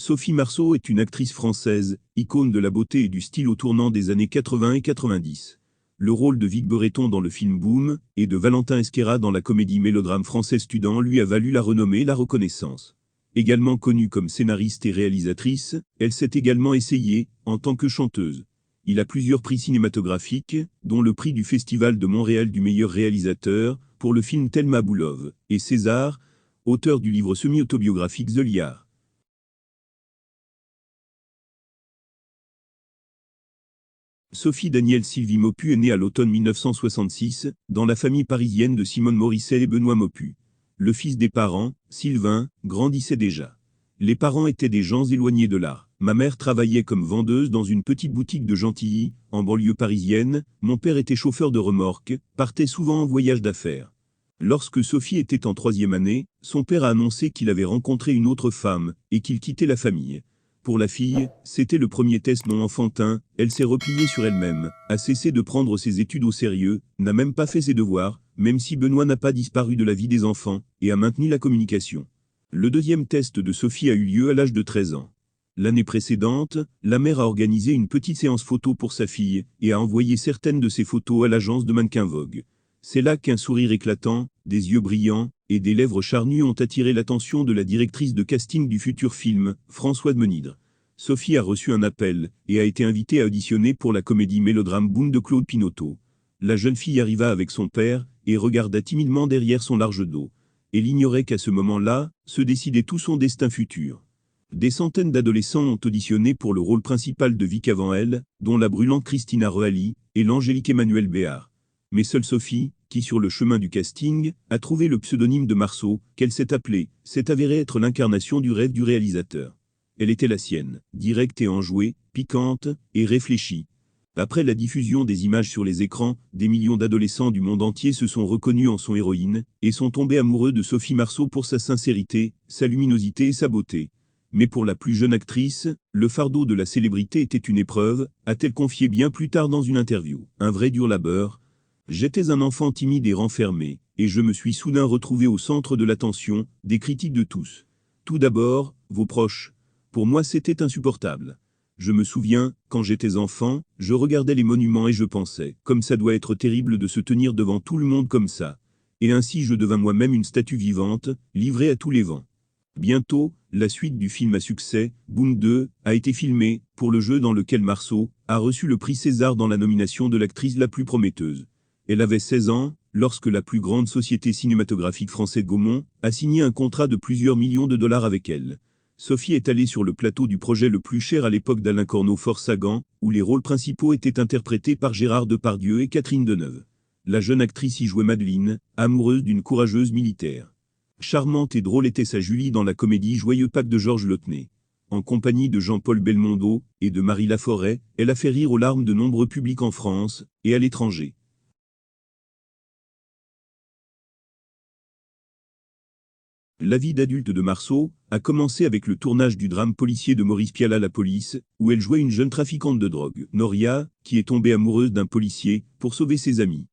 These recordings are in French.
Sophie Marceau est une actrice française, icône de la beauté et du style au tournant des années 80 et 90. Le rôle de Vic Bereton dans le film Boom et de Valentin Esquerra dans la comédie mélodrame français Student lui a valu la renommée et la reconnaissance. Également connue comme scénariste et réalisatrice, elle s'est également essayée en tant que chanteuse. Il a plusieurs prix cinématographiques, dont le prix du Festival de Montréal du meilleur réalisateur pour le film Thelma Boulove, et César, auteur du livre semi-autobiographique The Liar. Sophie Danielle Sylvie Maupu est née à l'automne 1966, dans la famille parisienne de Simone Morisset et Benoît Maupu. Le fils des parents, Sylvain, grandissait déjà. Les parents étaient des gens éloignés de l'art. Ma mère travaillait comme vendeuse dans une petite boutique de Gentilly, en banlieue parisienne. Mon père était chauffeur de remorque, partait souvent en voyage d'affaires. Lorsque Sophie était en 3e année, son père a annoncé qu'il avait rencontré une autre femme, et qu'il quittait la famille. Pour la fille, c'était le premier test non enfantin, elle s'est repliée sur elle-même, a cessé de prendre ses études au sérieux, n'a même pas fait ses devoirs, même si Benoît n'a pas disparu de la vie des enfants, et a maintenu la communication. Le deuxième test de Sophie a eu lieu à l'âge de 13 ans. L'année précédente, la mère a organisé une petite séance photo pour sa fille, et a envoyé certaines de ses photos à l'agence de mannequin Vogue. C'est là qu'un sourire éclatant, des yeux brillants, et des lèvres charnues ont attiré l'attention de la directrice de casting du futur film, Françoise Menidre. Sophie a reçu un appel, et a été invitée à auditionner pour la comédie mélodrame Boom de Claude Pinoteau. La jeune fille arriva avec son père, et regarda timidement derrière son large dos. Elle ignorait qu'à ce moment-là, se décidait tout son destin futur. Des centaines d'adolescents ont auditionné pour le rôle principal de Vic avant elle, dont la brûlante Christina Reali, et l'angélique Emmanuelle Béard. Mais seule Sophie, qui sur le chemin du casting, a trouvé le pseudonyme de Marceau, qu'elle s'est appelée, s'est avérée être l'incarnation du rêve du réalisateur. Elle était la sienne, directe et enjouée, piquante, et réfléchie. Après la diffusion des images sur les écrans, des millions d'adolescents du monde entier se sont reconnus en son héroïne, et sont tombés amoureux de Sophie Marceau pour sa sincérité, sa luminosité et sa beauté. Mais pour la plus jeune actrice, le fardeau de la célébrité était une épreuve, a-t-elle confié bien plus tard dans une interview. Un vrai dur labeur. J'étais un enfant timide et renfermé, et je me suis soudain retrouvé au centre de l'attention, des critiques de tous. Tout d'abord, vos proches. Pour moi c'était insupportable. Je me souviens, quand j'étais enfant, je regardais les monuments et je pensais, comme ça doit être terrible de se tenir devant tout le monde comme ça. Et ainsi je devins moi-même une statue vivante, livrée à tous les vents. Bientôt, la suite du film à succès, Boom 2, a été filmée, pour le jeu dans lequel Marceau a reçu le prix César dans la nomination de l'actrice la plus prometteuse. Elle avait 16 ans, lorsque la plus grande société cinématographique française Gaumont a signé un contrat de plusieurs millions de dollars avec elle. Sophie est allée sur le plateau du projet le plus cher à l'époque d'Alain Corneau Force Sagan, où les rôles principaux étaient interprétés par Gérard Depardieu et Catherine Deneuve. La jeune actrice y jouait Madeleine, amoureuse d'une courageuse militaire. Charmante et drôle était sa Julie dans la comédie Joyeux Pâques de Georges Lautner. En compagnie de Jean-Paul Belmondo et de Marie Laforêt, elle a fait rire aux larmes de nombreux publics en France et à l'étranger. La vie d'adulte de Marceau a commencé avec le tournage du drame policier de Maurice Pialat La Police, où elle jouait une jeune trafiquante de drogue, Noria, qui est tombée amoureuse d'un policier pour sauver ses amis.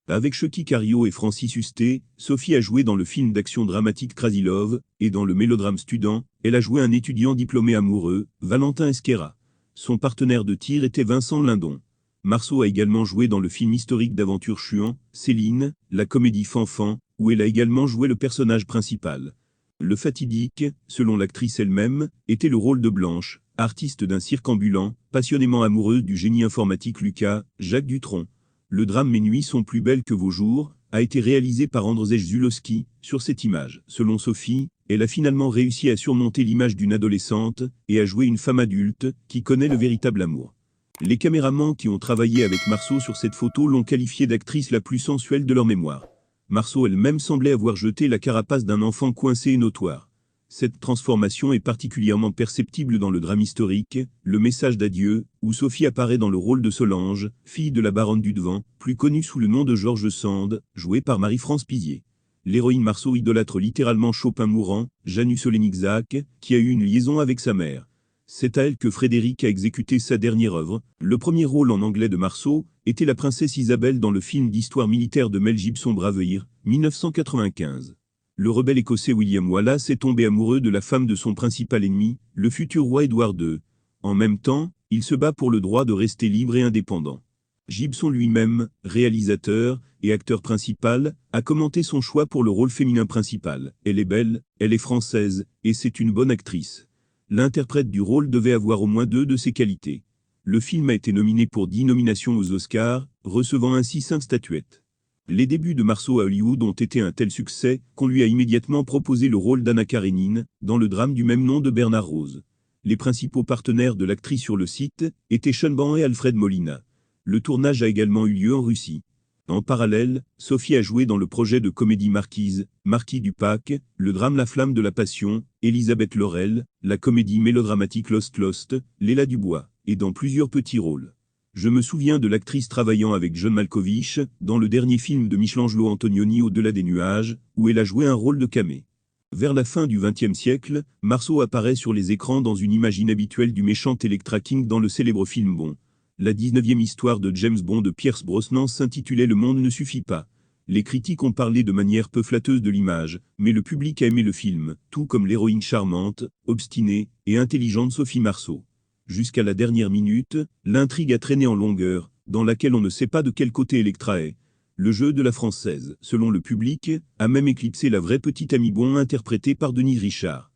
Avec Chucky Cario et Francis Hustet, Sophie a joué dans le film d'action dramatique Crazy Love, et dans le mélodrame Student, elle a joué un étudiant diplômé amoureux, Valentin Esquerra. Son partenaire de tir était Vincent Lindon. Marceau a également joué dans le film historique d'aventure Chuan, Céline, la comédie Fanfan, où elle a également joué le personnage principal. Le fatidique, selon l'actrice elle-même, était le rôle de Blanche, artiste d'un cirque ambulant, passionnément amoureuse du génie informatique Lucas, Jacques Dutronc. Le drame Mes nuits sont plus belles que vos jours a été réalisé par Andrzej Zulowski. Sur cette image, selon Sophie, elle a finalement réussi à surmonter l'image d'une adolescente et à jouer une femme adulte qui connaît le véritable amour. Les caméramans qui ont travaillé avec Marceau sur cette photo l'ont qualifiée d'actrice la plus sensuelle de leur mémoire. Marceau elle-même semblait avoir jeté la carapace d'un enfant coincé et notoire. Cette transformation est particulièrement perceptible dans le drame historique, Le Message d'adieu, où Sophie apparaît dans le rôle de Solange, fille de la baronne du Devant, plus connue sous le nom de George Sand, jouée par Marie-France Pizier. L'héroïne Marceau idolâtre littéralement Chopin mourant, Janus Olenigzak, qui a eu une liaison avec sa mère. C'est à elle que Frédéric a exécuté sa dernière œuvre. Le premier rôle en anglais de Marceau était la princesse Isabelle dans le film d'histoire militaire de Mel Gibson Braveheart, 1995. le rebelle écossais William Wallace est tombé amoureux de la femme de son principal ennemi, le futur roi Édouard II. En même temps, il se bat pour le droit de rester libre et indépendant. Gibson lui-même, réalisateur et acteur principal, a commenté son choix pour le rôle féminin principal. Elle est belle, elle est française, et c'est une bonne actrice. L'interprète du rôle devait avoir au moins 2 de ses qualités. Le film a été nominé pour 10 nominations aux Oscars, recevant ainsi 5 statuettes. Les débuts de Marceau à Hollywood ont été un tel succès qu'on lui a immédiatement proposé le rôle d'Anna Karénine, dans le drame du même nom de Bernard Rose. Les principaux partenaires de l'actrice sur le site étaient Sean Ban et Alfred Molina. Le tournage a également eu lieu en Russie. En parallèle, Sophie a joué dans le projet de comédie Marquise, Marquis du Pac, le drame La Flamme de la Passion, Elisabeth Laurel, la comédie mélodramatique Lost, Léla Dubois, et dans plusieurs petits rôles. Je me souviens de l'actrice travaillant avec John Malkovich, dans le dernier film de Michelangelo Antonioni Au-delà des nuages, où elle a joué un rôle de camé. Vers la fin du XXe siècle, Marceau apparaît sur les écrans dans une image inhabituelle du méchant Electra King dans le célèbre film Bond. La 19e histoire de James Bond de Pierce Brosnan s'intitulait Le monde ne suffit pas. Les critiques ont parlé de manière peu flatteuse de l'image, mais le public a aimé le film, tout comme l'héroïne charmante, obstinée et intelligente Sophie Marceau. Jusqu'à la dernière minute, l'intrigue a traîné en longueur, dans laquelle on ne sait pas de quel côté Electra est. Le jeu de la française, selon le public, a même éclipsé la vraie petite amie Bond interprétée par Denise Richard.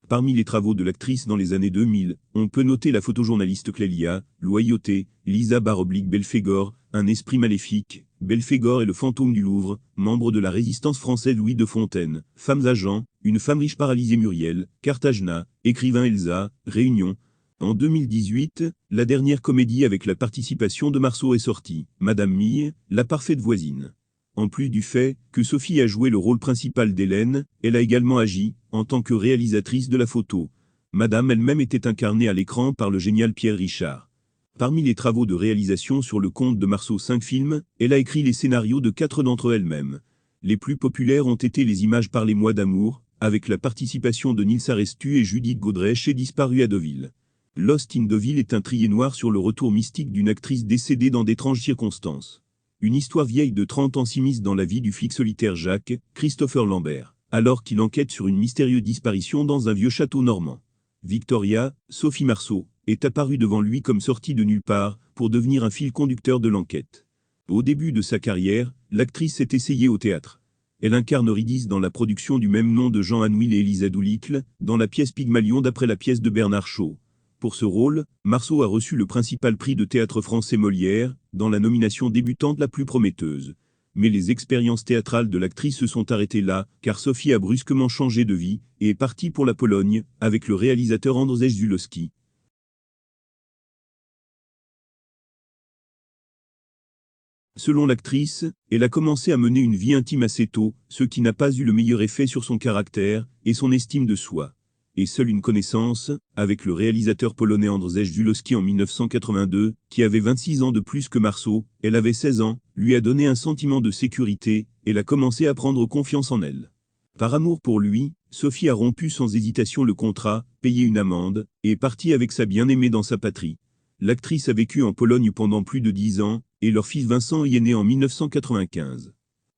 Parmi les travaux de l'actrice dans les années 2000, on peut noter la photojournaliste Clélia, Loyauté, Lisa Belphégor, Un esprit maléfique, Belphégor et le fantôme du Louvre, membre de la résistance française Louis de Fontaine, Femmes agents, Une femme riche paralysée Muriel, Cartagena, Écrivain Elsa, Réunion. En 2018, la dernière comédie avec la participation de Marceau est sortie, Madame Mille, la parfaite voisine. En plus du fait que Sophie a joué le rôle principal d'Hélène, elle a également agi en tant que réalisatrice de la photo. Madame elle-même était incarnée à l'écran par le génial Pierre Richard. Parmi les travaux de réalisation sur le compte de Marceau 5 films, elle a écrit les scénarios de 4 d'entre elles-mêmes. Les plus populaires ont été Les images par les mois d'amour, avec la participation de Nils Arestu et Judith Godrèche et Disparu à Deauville. Lost in Deauville est un trier noir sur le retour mystique d'une actrice décédée dans d'étranges circonstances. Une histoire vieille de 30 ans s'immisce dans la vie du flic solitaire Jacques, Christopher Lambert, alors qu'il enquête sur une mystérieuse disparition dans un vieux château normand. Victoria, Sophie Marceau, est apparue devant lui comme sortie de nulle part, pour devenir un fil conducteur de l'enquête. Au début de sa carrière, l'actrice s'est essayée au théâtre. Elle incarne Eurydice dans la production du même nom de Jean Anouilh et Elisa Doolittle, dans la pièce Pygmalion d'après la pièce de Bernard Shaw. Pour ce rôle, Marceau a reçu le principal prix de théâtre français Molière, dans la nomination débutante la plus prometteuse. Mais les expériences théâtrales de l'actrice se sont arrêtées là, car Sophie a brusquement changé de vie, et est partie pour la Pologne, avec le réalisateur Andrzej Zulowski. Selon l'actrice, elle a commencé à mener une vie intime assez tôt, ce qui n'a pas eu le meilleur effet sur son caractère et son estime de soi. Et seule une connaissance, avec le réalisateur polonais Andrzej Zulowski en 1982, qui avait 26 ans de plus que Marceau, elle avait 16 ans, lui a donné un sentiment de sécurité, elle a commencé à prendre confiance en elle. Par amour pour lui, Sophie a rompu sans hésitation le contrat, payé une amende, et est partie avec sa bien-aimée dans sa patrie. L'actrice a vécu en Pologne pendant plus de 10 ans, et leur fils Vincent y est né en 1995.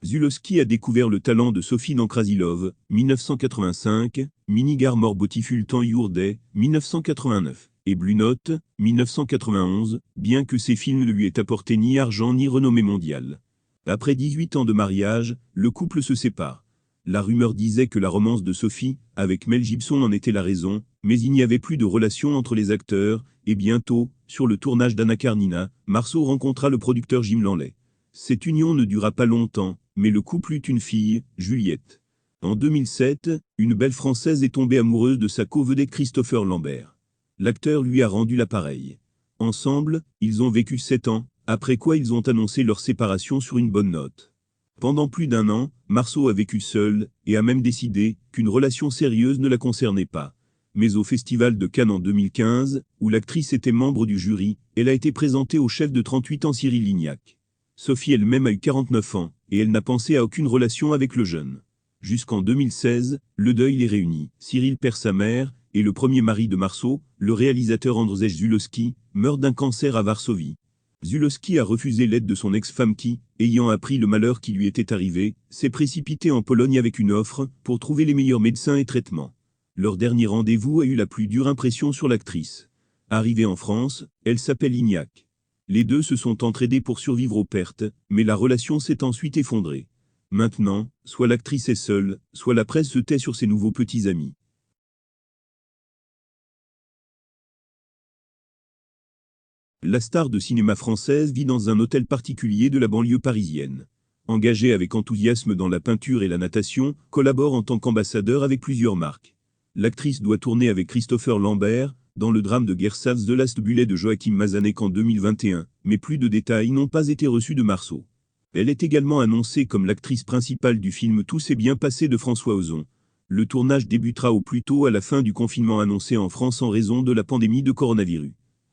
Zulowski a découvert le talent de Sophie dans Krasilov, 1985, Minigar Morbotifultan Yourday, 1989, et Blue Note, 1991, bien que ces films ne lui aient apporté ni argent ni renommée mondiale. Après 18 ans de mariage, le couple se sépare. La rumeur disait que la romance de Sophie, avec Mel Gibson en était la raison, mais il n'y avait plus de relation entre les acteurs, et bientôt, sur le tournage d'Anna Karenina, Marceau rencontra le producteur Jim Lanley. Cette union ne dura pas longtemps, mais le couple eut une fille, Juliette. En 2007, une belle Française est tombée amoureuse de sa co-vedette Christopher Lambert. L'acteur lui a rendu l'appareil. Ensemble, ils ont vécu 7 ans, après quoi ils ont annoncé leur séparation sur une bonne note. Pendant plus d'1 an, Marceau a vécu seul, et a même décidé qu'une relation sérieuse ne la concernait pas. Mais au Festival de Cannes en 2015, où l'actrice était membre du jury, elle a été présentée au chef de 38 ans Cyril Lignac. Sophie elle-même a eu 49 ans, et elle n'a pensé à aucune relation avec le jeune. Jusqu'en 2016, le deuil les réunit. Cyril perd sa mère, et le premier mari de Marceau, le réalisateur Andrzej Zulowski, meurt d'un cancer à Varsovie. Zulawski a refusé l'aide de son ex-femme qui, ayant appris le malheur qui lui était arrivé, s'est précipitée en Pologne avec une offre pour trouver les meilleurs médecins et traitements. Leur dernier rendez-vous a eu la plus dure impression sur l'actrice. Arrivée en France, elle s'appelle Ignac. Les deux se sont entraidés pour survivre aux pertes, mais la relation s'est ensuite effondrée. Maintenant, soit l'actrice est seule, soit la presse se tait sur ses nouveaux petits amis. La star de cinéma française vit dans un hôtel particulier de la banlieue parisienne. Engagée avec enthousiasme dans la peinture et la natation, collabore en tant qu'ambassadeur avec plusieurs marques. L'actrice doit tourner avec Christopher Lambert, dans le drame de Gersatz de Last Bullet de Joachim Mazanek en 2021, mais plus de détails n'ont pas été reçus de Marceau. Elle est également annoncée comme l'actrice principale du film Tout s'est bien passé de François Ozon. Le tournage débutera au plus tôt à la fin du confinement annoncé en France en raison de la pandémie de coronavirus.